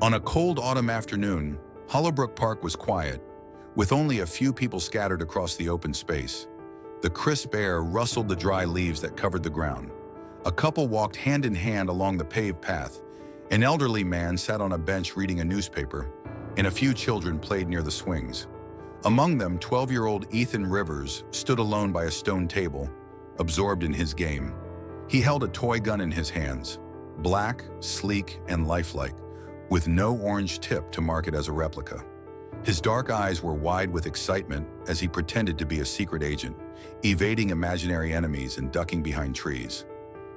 On a cold autumn afternoon, Hollowbrook Park was quiet, with only a few people scattered across the open space. The crisp air rustled the dry leaves that covered the ground. A couple walked hand in hand along the paved path. An elderly man sat on a bench reading a newspaper, and a few children played near the swings. Among them, 12-year-old Ethan Rivers stood alone by a stone table, absorbed in his game. He held a toy gun in his hands, black, sleek, and lifelike, with no orange tip to mark it as a replica. His dark eyes were wide with excitement as he pretended to be a secret agent, evading imaginary enemies and ducking behind trees.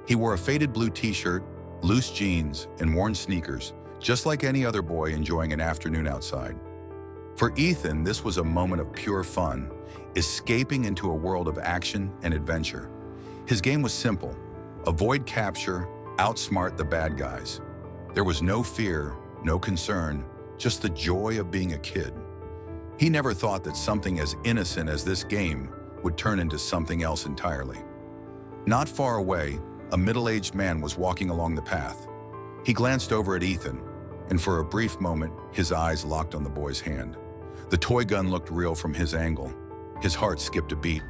He wore a faded blue t-shirt, loose jeans, and worn sneakers, just like any other boy enjoying an afternoon outside. For Ethan, this was a moment of pure fun, escaping into a world of action and adventure. His game was simple: avoid capture, outsmart the bad guys. There was no fear, no concern, just the joy of being a kid. He never thought that something as innocent as this game would turn into something else entirely. Not far away, a middle-aged man was walking along the path. He glanced over at Ethan, and for a brief moment, his eyes locked on the boy's hand. The toy gun looked real from his angle. His heart skipped a beat.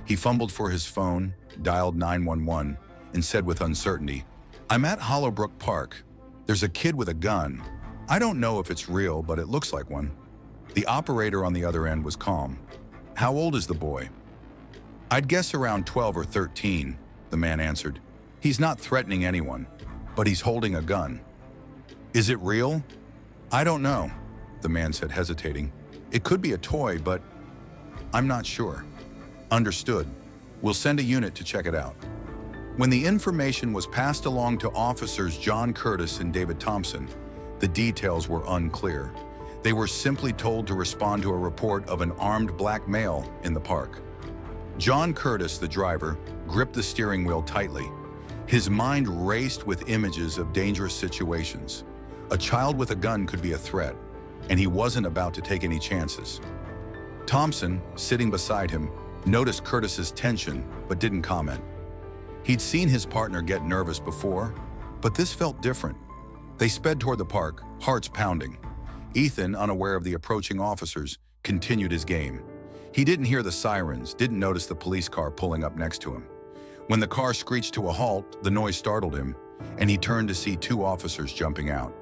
He fumbled for his phone, dialed 911, and said with uncertainty, "I'm at Hollowbrook Park. There's a kid with a gun. I don't know if it's real, but it looks like one." The operator on the other end was calm. "How old is the boy?" "I'd guess around 12 or 13, the man answered. "He's not threatening anyone, but he's holding a gun." "Is it real?" "I don't know," the man said, hesitating. "It could be a toy, but I'm not sure." "Understood. We'll send a unit to check it out." When the information was passed along to officers John Curtis and David Thompson, the details were unclear. They were simply told to respond to a report of an armed black male in the park. John Curtis, the driver, gripped the steering wheel tightly. His mind raced with images of dangerous situations. A child with a gun could be a threat, and he wasn't about to take any chances. Thompson, sitting beside him, noticed Curtis's tension but didn't comment. He'd seen his partner get nervous before, but this felt different. They sped toward the park, hearts pounding. Ethan, unaware of the approaching officers, continued his game. He didn't hear the sirens, didn't notice the police car pulling up next to him. When the car screeched to a halt, the noise startled him, and he turned to see two officers jumping out.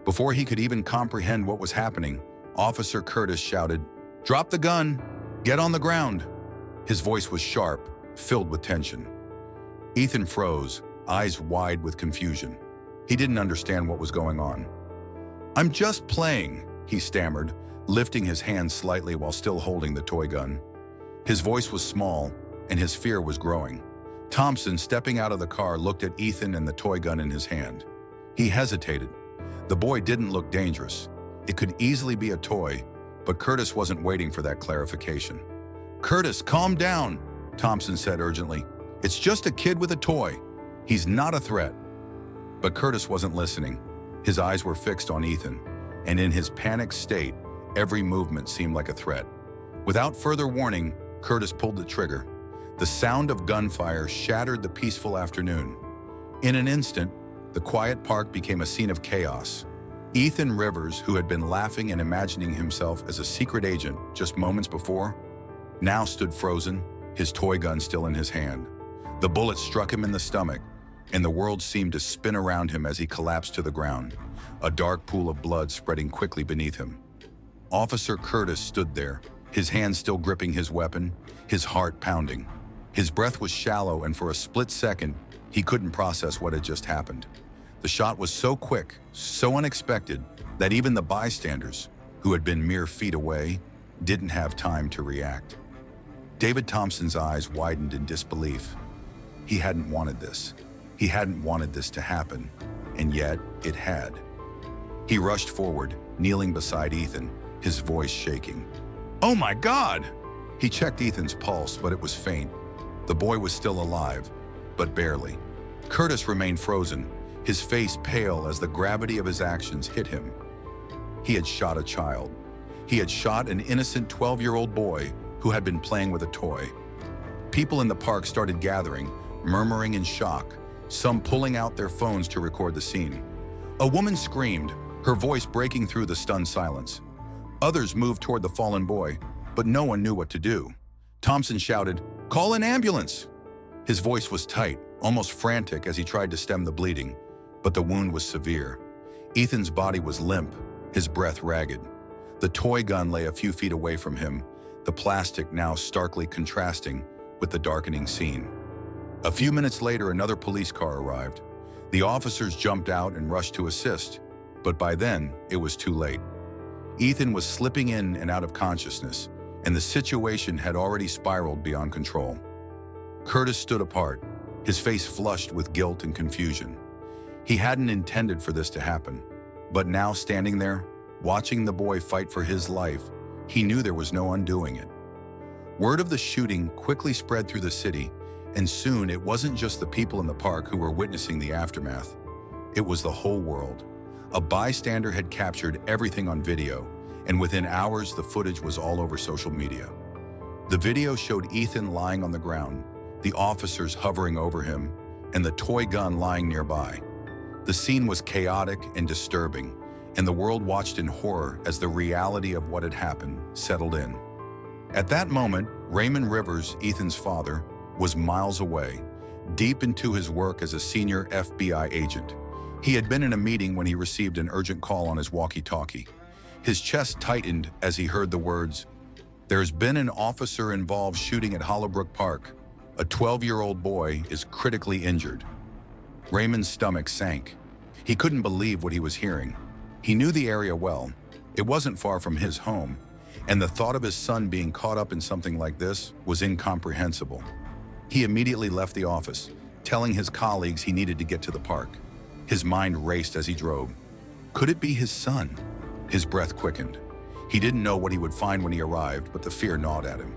Before he could even comprehend what was happening, Officer Curtis shouted, "Drop the gun! Get on the ground!" His voice was sharp, filled with tension. Ethan froze, eyes wide with confusion. He didn't understand what was going on. "I'm just playing," he stammered, lifting his hand slightly while still holding the toy gun. His voice was small, and his fear was growing. Thompson, stepping out of the car, looked at Ethan and the toy gun in his hand. He hesitated. The boy didn't look dangerous. It could easily be a toy, but Curtis wasn't waiting for that clarification. "Curtis, calm down," Thompson said urgently. "It's just a kid with a toy. He's not a threat." But Curtis wasn't listening. His eyes were fixed on Ethan, and in his panicked state, every movement seemed like a threat. Without further warning, Curtis pulled the trigger. The sound of gunfire shattered the peaceful afternoon. In an instant, the quiet park became a scene of chaos. Ethan Rivers, who had been laughing and imagining himself as a secret agent just moments before, now stood frozen, his toy gun still in his hand. The bullet struck him in the stomach, and the world seemed to spin around him as he collapsed to the ground, a dark pool of blood spreading quickly beneath him. Officer Curtis stood there, his hand still gripping his weapon, his heart pounding. His breath was shallow, and for a split second, he couldn't process what had just happened. The shot was so quick, so unexpected, that even the bystanders, who had been mere feet away, didn't have time to react. David Thompson's eyes widened in disbelief. He hadn't wanted this. He hadn't wanted this to happen, and yet it had. He rushed forward, kneeling beside Ethan, his voice shaking. "Oh my God!" He checked Ethan's pulse, but it was faint. The boy was still alive, but barely. Curtis remained frozen, his face pale as the gravity of his actions hit him. He had shot a child. He had shot an innocent 12-year-old boy who had been playing with a toy. People in the park started gathering, murmuring in shock, some pulling out their phones to record the scene. A woman screamed, her voice breaking through the stunned silence. Others moved toward the fallen boy, but no one knew what to do. Thompson shouted, "Call an ambulance!" His voice was tight, almost frantic as he tried to stem the bleeding, but the wound was severe. Ethan's body was limp, his breath ragged. The toy gun lay a few feet away from him, the plastic now starkly contrasting with the darkening scene. A few minutes later, another police car arrived. The officers jumped out and rushed to assist, but by then, it was too late. Ethan was slipping in and out of consciousness, and the situation had already spiraled beyond control. Curtis stood apart, his face flushed with guilt and confusion. He hadn't intended for this to happen, but now standing there, watching the boy fight for his life, he knew there was no undoing it. Word of the shooting quickly spread through the city, and soon it wasn't just the people in the park who were witnessing the aftermath. It was the whole world. A bystander had captured everything on video, and within hours the footage was all over social media. The video showed Ethan lying on the ground, the officers hovering over him, and the toy gun lying nearby. The scene was chaotic and disturbing, and the world watched in horror as the reality of what had happened settled in. At that moment, Raymond Rivers, Ethan's father, was miles away, deep into his work as a senior FBI agent. He had been in a meeting when he received an urgent call on his walkie-talkie. His chest tightened as he heard the words, "There's been an officer-involved shooting at Hollowbrook Park. A 12-year-old boy is critically injured." Raymond's stomach sank. He couldn't believe what he was hearing. He knew the area well. It wasn't far from his home, and the thought of his son being caught up in something like this was incomprehensible. He immediately left the office, telling his colleagues he needed to get to the park. His mind raced as he drove. Could it be his son? His breath quickened. He didn't know what he would find when he arrived, but the fear gnawed at him.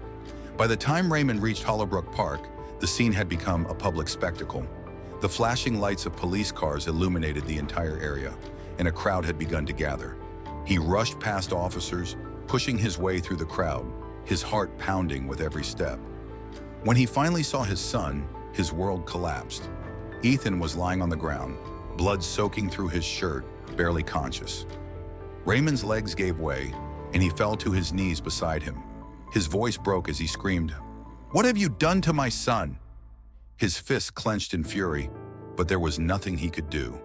By the time Raymond reached Hollowbrook Park, the scene had become a public spectacle. The flashing lights of police cars illuminated the entire area, and a crowd had begun to gather. He rushed past officers, pushing his way through the crowd, his heart pounding with every step. When he finally saw his son, his world collapsed. Ethan was lying on the ground, blood soaking through his shirt, barely conscious. Raymond's legs gave way, and he fell to his knees beside him. His voice broke as he screamed, "What have you done to my son?" His fists clenched in fury, but there was nothing he could do.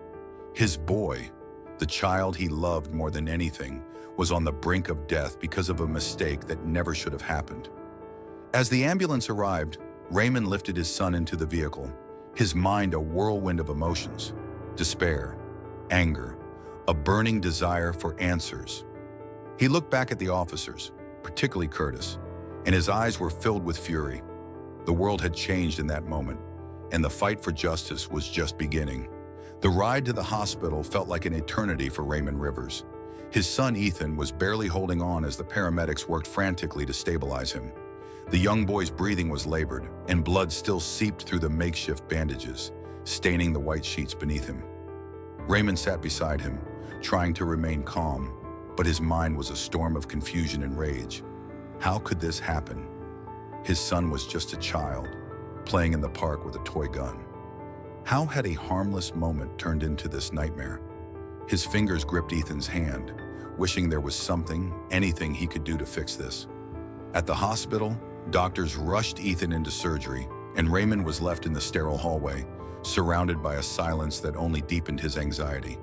His boy, the child he loved more than anything, was on the brink of death because of a mistake that never should have happened. As the ambulance arrived, Raymond lifted his son into the vehicle, his mind a whirlwind of emotions: despair, anger, a burning desire for answers. He looked back at the officers, particularly Curtis, and his eyes were filled with fury. The world had changed in that moment, and the fight for justice was just beginning. The ride to the hospital felt like an eternity for Raymond Rivers. His son Ethan was barely holding on as the paramedics worked frantically to stabilize him. The young boy's breathing was labored, and blood still seeped through the makeshift bandages, staining the white sheets beneath him. Raymond sat beside him, trying to remain calm, but his mind was a storm of confusion and rage. How could this happen? His son was just a child, playing in the park with a toy gun. How had a harmless moment turned into this nightmare? His fingers gripped Ethan's hand, wishing there was something, anything he could do to fix this. At the hospital, doctors rushed Ethan into surgery, and Raymond was left in the sterile hallway, surrounded by a silence that only deepened his anxiety.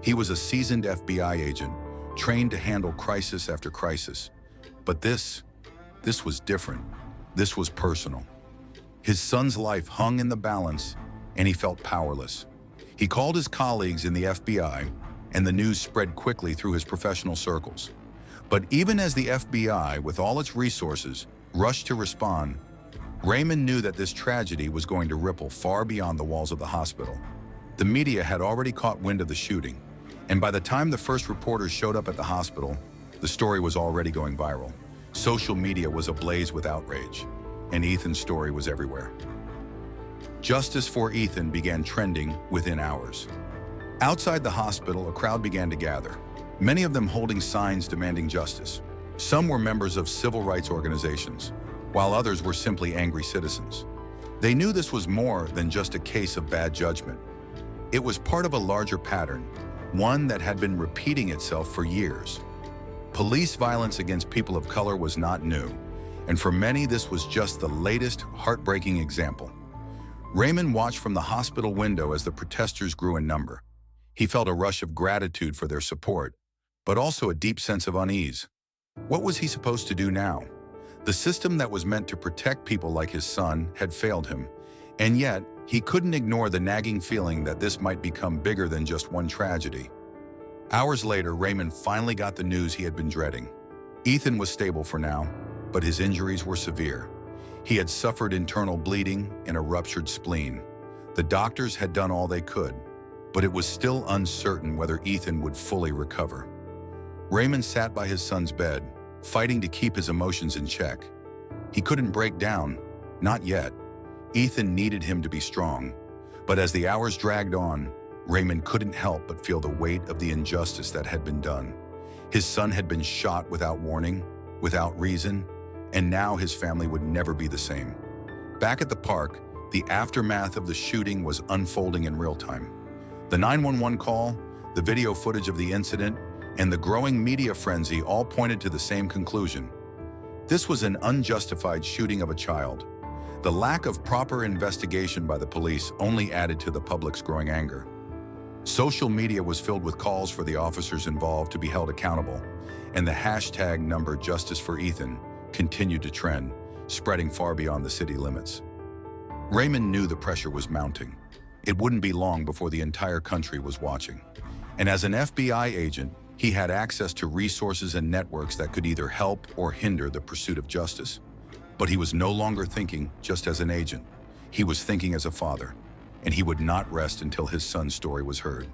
He was a seasoned FBI agent, trained to handle crisis after crisis. But this was different. This was personal. His son's life hung in the balance, and he felt powerless. He called his colleagues in the FBI, and the news spread quickly through his professional circles. But even as the FBI, with all its resources, rushed to respond, Raymond knew that this tragedy was going to ripple far beyond the walls of the hospital. The media had already caught wind of the shooting, and by the time the first reporters showed up at the hospital, the story was already going viral. Social media was ablaze with outrage, and Ethan's story was everywhere. Justice for Ethan began trending within hours. Outside the hospital, a crowd began to gather, many of them holding signs demanding justice. Some were members of civil rights organizations, while others were simply angry citizens. They knew this was more than just a case of bad judgment. It was part of a larger pattern, one that had been repeating itself for years. Police violence against people of color was not new, and for many this was just the latest heartbreaking example. Raymond watched from the hospital window as the protesters grew in number. He felt a rush of gratitude for their support, but also a deep sense of unease. What was he supposed to do now? The system that was meant to protect people like his son had failed him, and yet he couldn't ignore the nagging feeling that this might become bigger than just one tragedy. Hours later, Raymond finally got the news he had been dreading. Ethan was stable for now, but his injuries were severe. He had suffered internal bleeding and a ruptured spleen. The doctors had done all they could, but it was still uncertain whether Ethan would fully recover. Raymond sat by his son's bed, fighting to keep his emotions in check. He couldn't break down, not yet. Ethan needed him to be strong, but as the hours dragged on, Raymond couldn't help but feel the weight of the injustice that had been done. His son had been shot without warning, without reason, and now his family would never be the same. Back at the park, the aftermath of the shooting was unfolding in real time. The 911 call, the video footage of the incident, and the growing media frenzy all pointed to the same conclusion. This was an unjustified shooting of a child. The lack of proper investigation by the police only added to the public's growing anger. Social media was filled with calls for the officers involved to be held accountable, and the hashtag #JusticeForEthan continued to trend, spreading far beyond the city limits. Raymond knew the pressure was mounting. It wouldn't be long before the entire country was watching. And as an FBI agent, he had access to resources and networks that could either help or hinder the pursuit of justice. But he was no longer thinking just as an agent. He was thinking as a father, and he would not rest until his son's story was heard.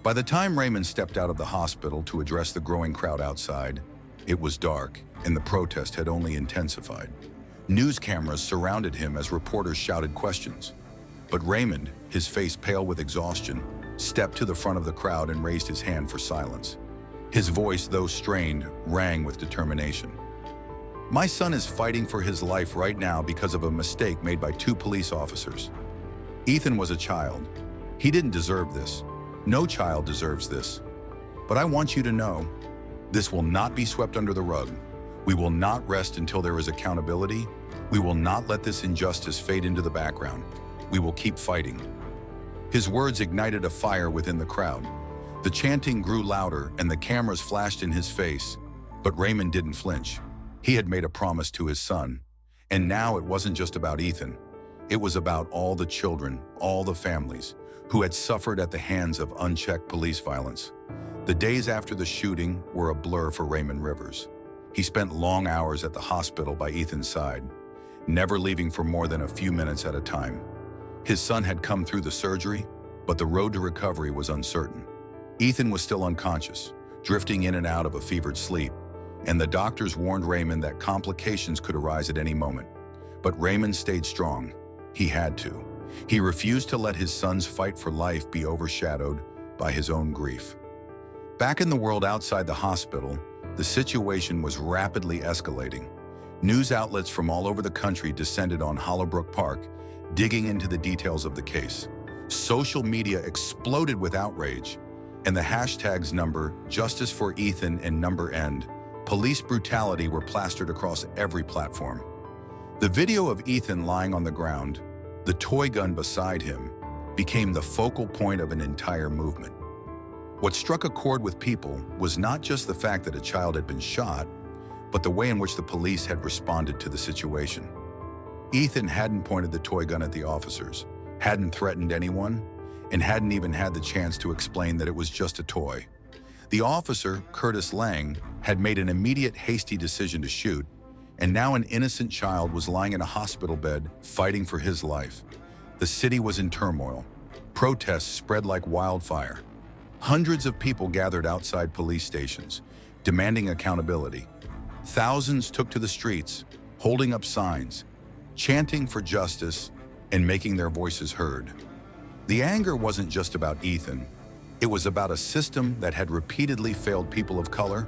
By the time Raymond stepped out of the hospital to address the growing crowd outside, it was dark, and the protest had only intensified. News cameras surrounded him as reporters shouted questions. But Raymond, his face pale with exhaustion, stepped to the front of the crowd and raised his hand for silence. His voice, though strained, rang with determination. "My son is fighting for his life right now because of a mistake made by 2 police officers. Ethan was a child. He didn't deserve this. No child deserves this. But I want you to know, this will not be swept under the rug. We will not rest until there is accountability. We will not let this injustice fade into the background. We will keep fighting." His words ignited a fire within the crowd. The chanting grew louder and the cameras flashed in his face, but Raymond didn't flinch. He had made a promise to his son, and now it wasn't just about Ethan. It was about all the children, all the families, who had suffered at the hands of unchecked police violence. The days after the shooting were a blur for Raymond Rivers. He spent long hours at the hospital by Ethan's side, never leaving for more than a few minutes at a time. His son had come through the surgery, but the road to recovery was uncertain. Ethan was still unconscious, drifting in and out of a fevered sleep, and the doctors warned Raymond that complications could arise at any moment. But Raymond stayed strong. He had to. He refused to let his son's fight for life be overshadowed by his own grief. Back in the world outside the hospital, the situation was rapidly escalating. News outlets from all over the country descended on Hollowbrook Park, digging into the details of the case. Social media exploded with outrage, and the hashtags #JusticeForEthan and #End police brutality were plastered across every platform. The video of Ethan lying on the ground, the toy gun beside him, became the focal point of an entire movement. What struck a chord with people was not just the fact that a child had been shot, but the way in which the police had responded to the situation. Ethan hadn't pointed the toy gun at the officers, hadn't threatened anyone, and hadn't even had the chance to explain that it was just a toy. The officer, Curtis Lang, had made an immediate hasty decision to shoot, and now an innocent child was lying in a hospital bed fighting for his life. The city was in turmoil. Protests spread like wildfire. Hundreds of people gathered outside police stations, demanding accountability. Thousands took to the streets, holding up signs, chanting for justice, and making their voices heard. The anger wasn't just about Ethan. It was about a system that had repeatedly failed people of color,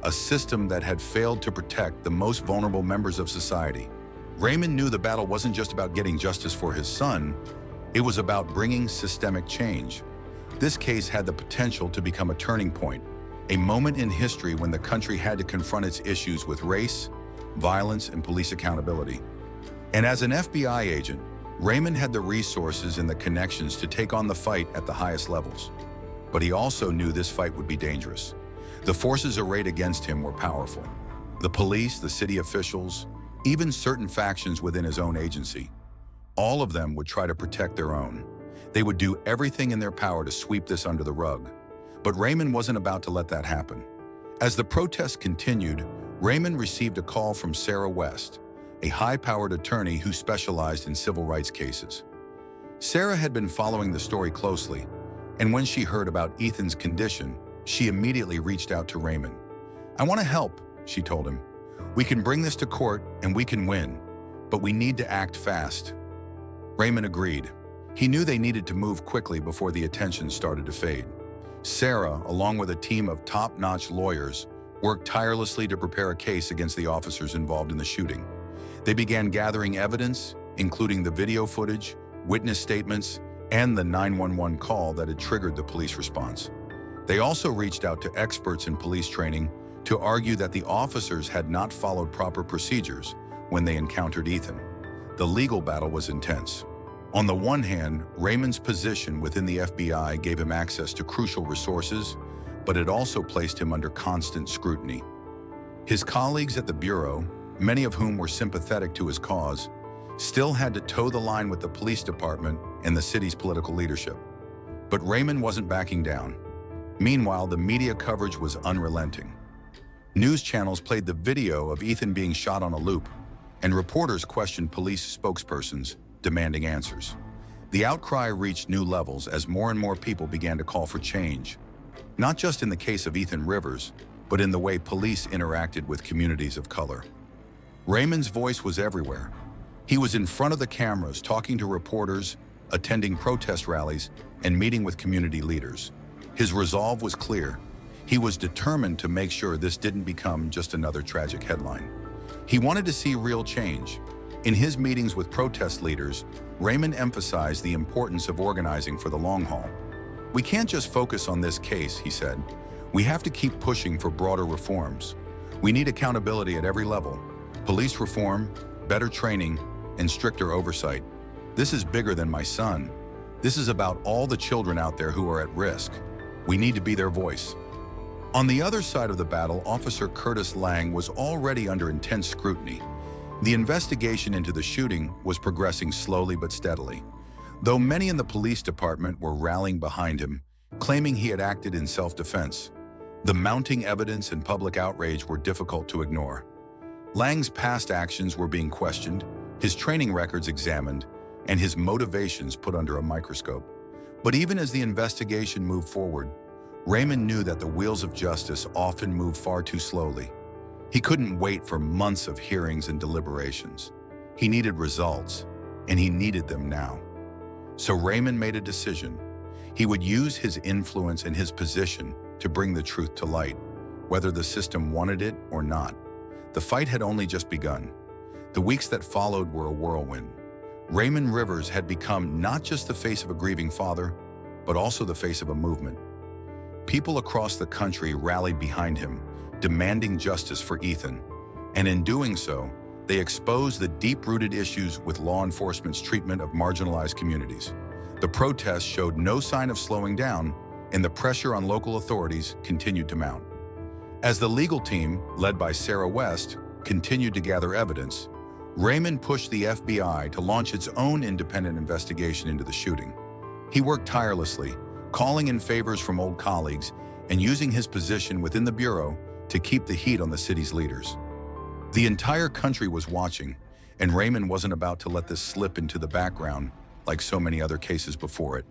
a system that had failed to protect the most vulnerable members of society. Raymond knew the battle wasn't just about getting justice for his son, it was about bringing systemic change. This case had the potential to become a turning point, a moment in history when the country had to confront its issues with race, violence, and police accountability. And as an FBI agent, Raymond had the resources and the connections to take on the fight at the highest levels. But he also knew this fight would be dangerous. The forces arrayed against him were powerful. The police, the city officials, even certain factions within his own agency. All of them would try to protect their own. They would do everything in their power to sweep this under the rug. But Raymond wasn't about to let that happen. As the protests continued, Raymond received a call from Sarah West, a high-powered attorney who specialized in civil rights cases. Sarah had been following the story closely, and when she heard about Ethan's condition, she immediately reached out to Raymond. "I want to help," she told him. "We can bring this to court and we can win, but we need to act fast." Raymond agreed. He knew they needed to move quickly before the attention started to fade. Sarah, along with a team of top-notch lawyers, worked tirelessly to prepare a case against the officers involved in the shooting. They began gathering evidence, including the video footage, witness statements, and the 911 call that had triggered the police response. They also reached out to experts in police training to argue that the officers had not followed proper procedures when they encountered Ethan. The legal battle was intense. On the one hand, Raymond's position within the FBI gave him access to crucial resources, but it also placed him under constant scrutiny. His colleagues at the Bureau, many of whom were sympathetic to his cause, still had to toe the line with the police department and the city's political leadership. But Raymond wasn't backing down. Meanwhile, the media coverage was unrelenting. News channels played the video of Ethan being shot on a loop, and reporters questioned police spokespersons, demanding answers. The outcry reached new levels as more and more people began to call for change, not just in the case of Ethan Rivers, but in the way police interacted with communities of color. Raymond's voice was everywhere. He was in front of the cameras, talking to reporters, attending protest rallies, and meeting with community leaders. His resolve was clear. He was determined to make sure this didn't become just another tragic headline. He wanted to see real change. In his meetings with protest leaders, Raymond emphasized the importance of organizing for the long haul. "We can't just focus on this case," he said. "We have to keep pushing for broader reforms. We need accountability at every level. Police reform, better training, and stricter oversight. This is bigger than my son. This is about all the children out there who are at risk. We need to be their voice." On the other side of the battle, Officer Curtis Lang was already under intense scrutiny. The investigation into the shooting was progressing slowly but steadily, though many in the police department were rallying behind him, claiming he had acted in self-defense. The mounting evidence and public outrage were difficult to ignore. Lang's past actions were being questioned, his training records examined, and his motivations put under a microscope. But even as the investigation moved forward, Raymond knew that the wheels of justice often move far too slowly. He couldn't wait for months of hearings and deliberations. He needed results, and he needed them now. So Raymond made a decision. He would use his influence and his position to bring the truth to light, whether the system wanted it or not. The fight had only just begun. The weeks that followed were a whirlwind. Raymond Rivers had become not just the face of a grieving father, but also the face of a movement. People across the country rallied behind him, demanding justice for Ethan, and in doing so, they exposed the deep-rooted issues with law enforcement's treatment of marginalized communities. The protests showed no sign of slowing down, and the pressure on local authorities continued to mount. As the legal team, led by Sarah West, continued to gather evidence, Raymond pushed the FBI to launch its own independent investigation into the shooting. He worked tirelessly, calling in favors from old colleagues and using his position within the Bureau to keep the heat on the city's leaders. The entire country was watching, and Raymond wasn't about to let this slip into the background like so many other cases before it.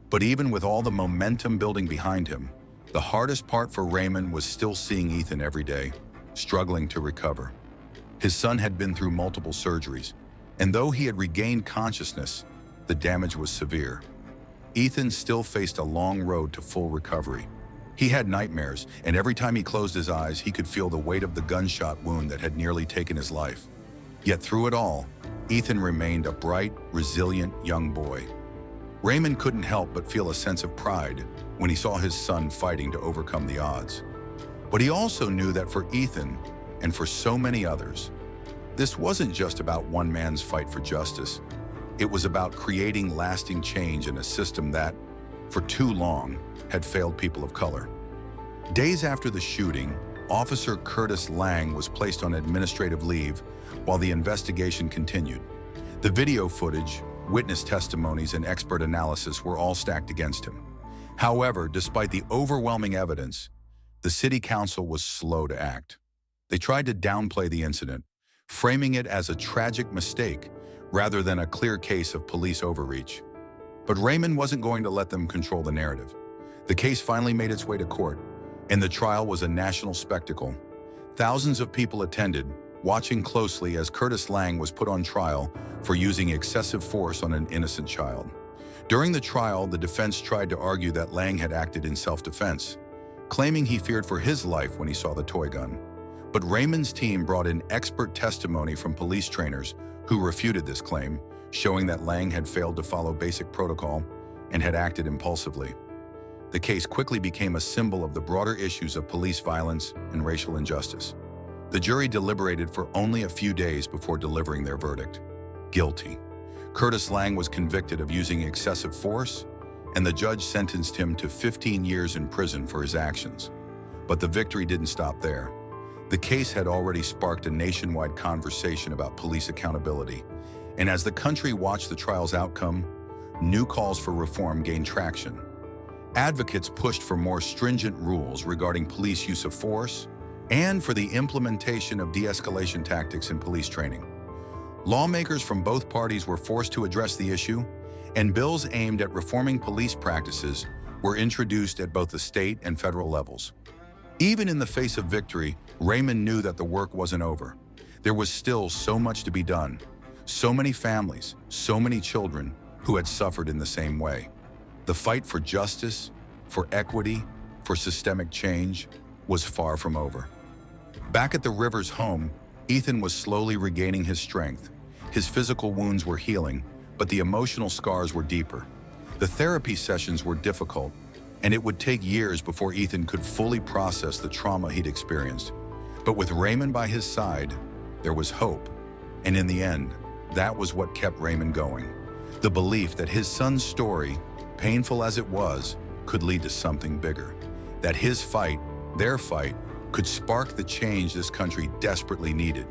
But even with all the momentum building behind him, the hardest part for Raymond was still seeing Ethan every day, struggling to recover. His son had been through multiple surgeries, and though he had regained consciousness, the damage was severe. Ethan still faced a long road to full recovery. He had nightmares, and every time he closed his eyes, he could feel the weight of the gunshot wound that had nearly taken his life. Yet through it all, Ethan remained a bright, resilient young boy. Raymond couldn't help but feel a sense of pride when he saw his son fighting to overcome the odds. But he also knew that for Ethan, and for so many others, this wasn't just about one man's fight for justice. It was about creating lasting change in a system that, for too long, had failed people of color. Days after the shooting, Officer Curtis Lang was placed on administrative leave while the investigation continued. The video footage, witness testimonies, and expert analysis were all stacked against him. However, despite the overwhelming evidence, the city council was slow to act. They tried to downplay the incident, framing it as a tragic mistake rather than a clear case of police overreach. But Raymond wasn't going to let them control the narrative. The case finally made its way to court, and the trial was a national spectacle. Thousands of people attended, watching closely as Curtis Lang was put on trial for using excessive force on an innocent child. During the trial, the defense tried to argue that Lang had acted in self-defense, claiming he feared for his life when he saw the toy gun. But Raymond's team brought in expert testimony from police trainers who refuted this claim, showing that Lang had failed to follow basic protocol and had acted impulsively. The case quickly became a symbol of the broader issues of police violence and racial injustice. The jury deliberated for only a few days before delivering their verdict: guilty. Curtis Lang was convicted of using excessive force, and the judge sentenced him to 15 years in prison for his actions. But the victory didn't stop there. The case had already sparked a nationwide conversation about police accountability, and as the country watched the trial's outcome, new calls for reform gained traction. Advocates pushed for more stringent rules regarding police use of force and for the implementation of de-escalation tactics in police training. Lawmakers from both parties were forced to address the issue, and bills aimed at reforming police practices were introduced at both the state and federal levels. Even in the face of victory, Raymond knew that the work wasn't over. There was still so much to be done. So many families, so many children who had suffered in the same way. The fight for justice, for equity, for systemic change was far from over. Back at the Rivers home, Ethan was slowly regaining his strength. His physical wounds were healing, but the emotional scars were deeper. The therapy sessions were difficult, and it would take years before Ethan could fully process the trauma he'd experienced. But with Raymond by his side, there was hope. And in the end, that was what kept Raymond going. The belief that his son's story, painful as it was, could lead to something bigger. That his fight, their fight, could spark the change this country desperately needed.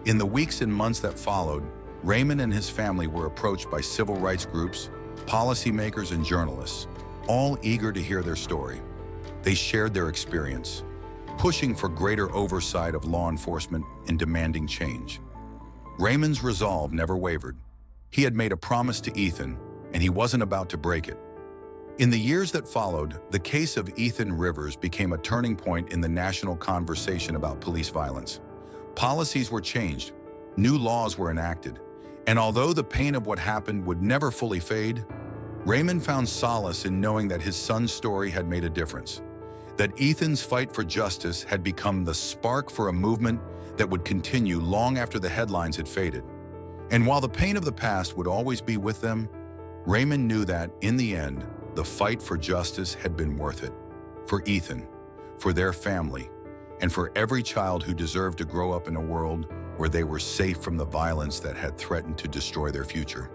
In the weeks and months that followed, Raymond and his family were approached by civil rights groups, policymakers, and journalists, all eager to hear their story. They shared their experience, pushing for greater oversight of law enforcement and demanding change. Raymond's resolve never wavered. He had made a promise to Ethan, and he wasn't about to break it. In the years that followed, the case of Ethan Rivers became a turning point in the national conversation about police violence. Policies were changed, new laws were enacted, and although the pain of what happened would never fully fade, Raymond found solace in knowing that his son's story had made a difference, that Ethan's fight for justice had become the spark for a movement that would continue long after the headlines had faded. And while the pain of the past would always be with them, Raymond knew that, in the end, the fight for justice had been worth it. For Ethan, for their family, and for every child who deserved to grow up in a world where they were safe from the violence that had threatened to destroy their future.